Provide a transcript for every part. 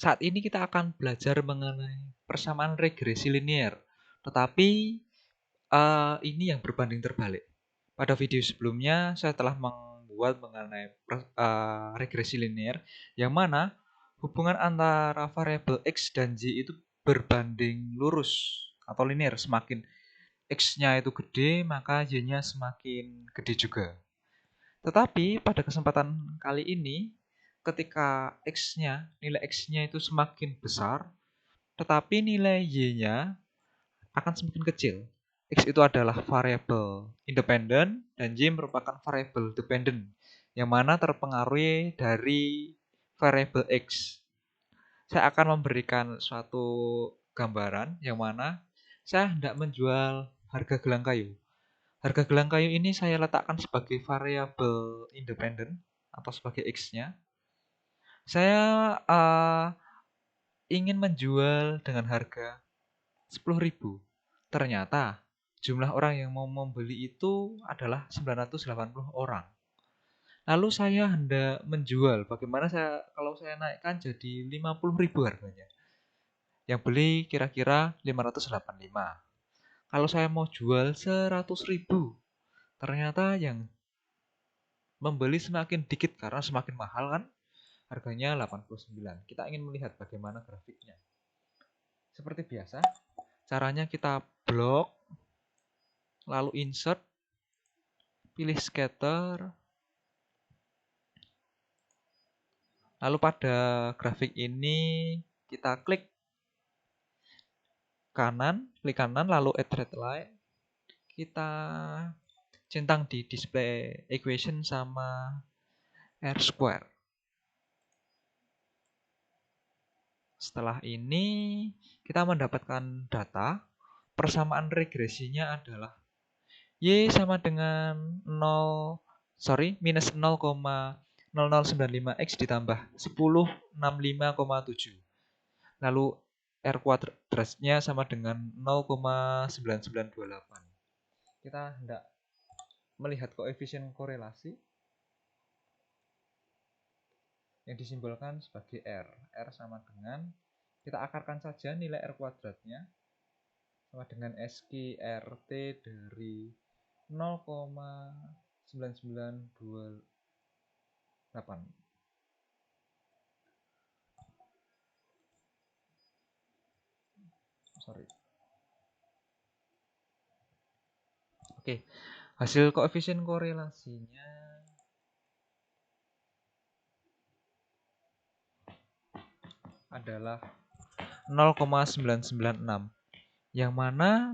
Saat ini kita akan belajar mengenai persamaan regresi linear. Tetapi ini yang berbanding terbalik. Pada video sebelumnya saya telah membuat mengenai regresi linear yang mana hubungan antara variabel X dan Y itu berbanding lurus atau linear. Semakin X-nya itu gede, maka Y-nya semakin gede juga. Tetapi pada kesempatan kali ini, ketika nilai X-nya itu semakin besar, tetapi nilai Y-nya akan semakin kecil. X itu adalah variabel independen dan Y merupakan variabel dependent yang mana terpengaruhi dari variabel X. Saya akan memberikan suatu gambaran yang mana saya hendak menjual harga gelang kayu. Harga gelang kayu ini saya letakkan sebagai variabel independen atau sebagai X-nya. Saya ingin menjual dengan harga 10.000. Ternyata jumlah orang yang mau membeli itu adalah 980 orang. Lalu saya hendak menjual. Bagaimana kalau saya naikkan jadi 50.000 harganya? Yang beli kira-kira 585. Kalau saya mau jual 100.000, ternyata yang membeli semakin dikit karena semakin mahal kan? Harganya 89. Kita ingin melihat bagaimana grafiknya. Seperti biasa, caranya kita blok, lalu insert, pilih scatter, lalu pada grafik ini kita klik kanan lalu add red line, kita centang di display equation sama R square. Setelah ini kita mendapatkan data, persamaan regresinya adalah Y sama dengan minus 0,0095 X ditambah 1065,7. Lalu R kuadratnya sama dengan 0,9928. Kita hendak melihat koefisien korelasi yang disimbolkan sebagai R. R sama dengan, kita akarkan saja nilai R kuadratnya sama dengan SQRT dari 0,9928. Oke, hasil koefisien korelasinya adalah 0,996, yang mana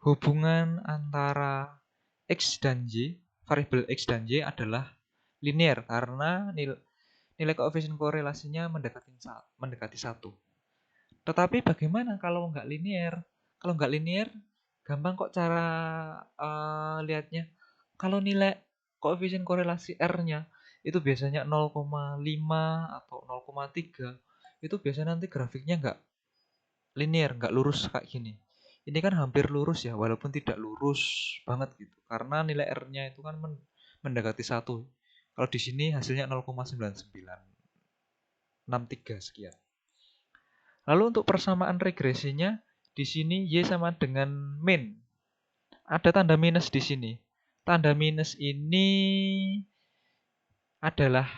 hubungan antara X dan Y, variabel X dan Y adalah linear karena nilai koefisien korelasinya mendekati 1. Tetapi bagaimana kalau nggak linear? Kalau nggak linear, gampang kok cara lihatnya. Kalau nilai koefisien korelasi R-nya itu biasanya 0,5 atau 0,3, itu biasanya nanti grafiknya nggak linear, nggak lurus kayak gini. Ini kan hampir lurus ya, walaupun tidak lurus banget gitu. Karena nilai R-nya itu kan mendekati 1. Kalau di sini hasilnya 0,9963 sekian. Lalu untuk persamaan regresinya, di sini Y sama dengan min. Ada tanda minus di sini. Tanda minus ini adalah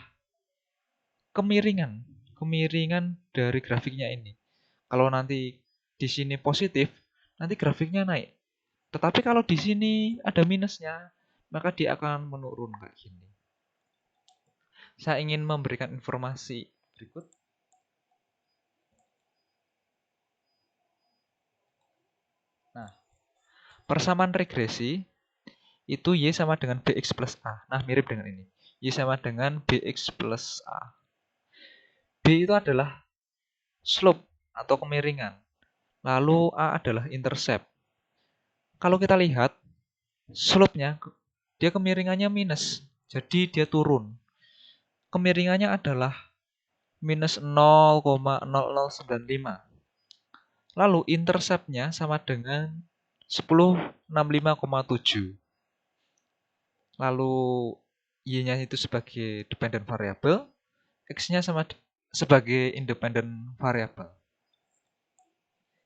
kemiringan dari grafiknya ini. Kalau nanti di sini positif, nanti grafiknya naik. Tetapi kalau di sini ada minusnya, maka dia akan menurun kayak gini. Saya ingin memberikan informasi berikut. Nah, persamaan regresi itu Y sama dengan BX plus A. Nah, mirip dengan ini. Y sama dengan BX plus A. B itu adalah slope atau kemiringan. Lalu A adalah intercept. Kalau kita lihat, slope-nya, dia kemiringannya minus. Jadi dia turun. Kemiringannya adalah minus 0,0095. Lalu intercept-nya sama dengan 1065,7. Lalu Y-nya itu sebagai dependent variable, X-nya sama sebagai independen variabel.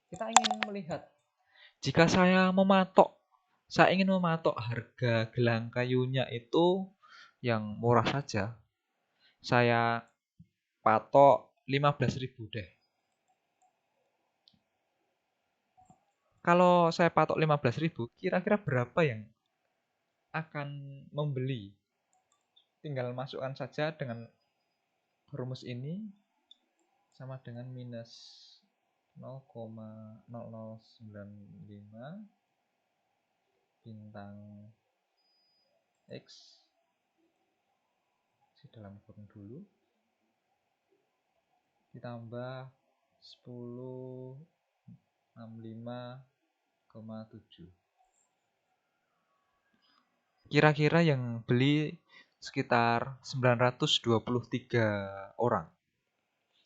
Kita ingin melihat, jika saya ingin mematok harga gelang kayunya itu yang murah saja. Saya patok 15.000 deh. Kalau saya patok 15.000, kira-kira berapa yang akan membeli? Tinggal masukkan saja dengan rumus ini, sama dengan minus 0,0095 bintang X dalam kurung dulu ditambah 1065,7. Kira-kira yang beli sekitar 923 orang.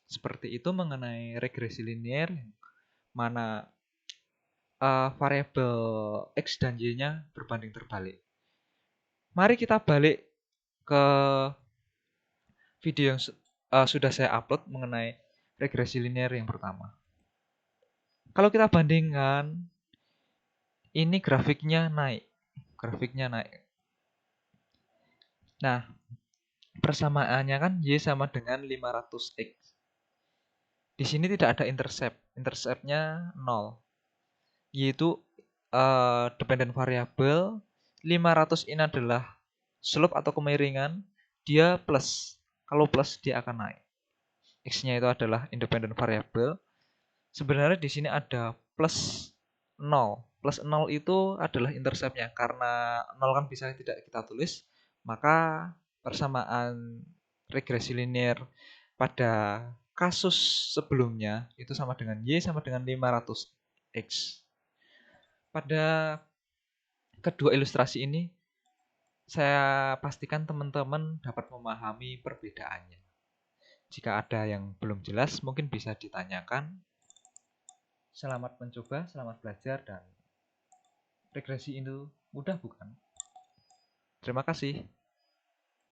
Seperti itu mengenai regresi linear, mana variabel X dan Y-nya berbanding terbalik. Mari kita balik ke video yang sudah saya upload mengenai regresi linear yang pertama. Kalau kita bandingkan, ini grafiknya naik. Nah, persamaannya kan Y sama dengan 500X. Di sini tidak ada intercept. Interceptnya 0. Y itu dependent variable. 500 ini adalah slope atau kemiringan. Dia plus. Kalau plus dia akan naik. X-nya itu adalah independent variable. Sebenarnya di sini ada plus 0. Plus 0 itu adalah interceptnya. Karena 0 kan bisa tidak kita tulis, maka persamaan regresi linear pada kasus sebelumnya itu sama dengan Y sama dengan 500X. Pada kedua ilustrasi ini, saya pastikan teman-teman dapat memahami perbedaannya. Jika ada yang belum jelas, mungkin bisa ditanyakan. Selamat mencoba, selamat belajar, dan regresi itu mudah bukan? Terima kasih.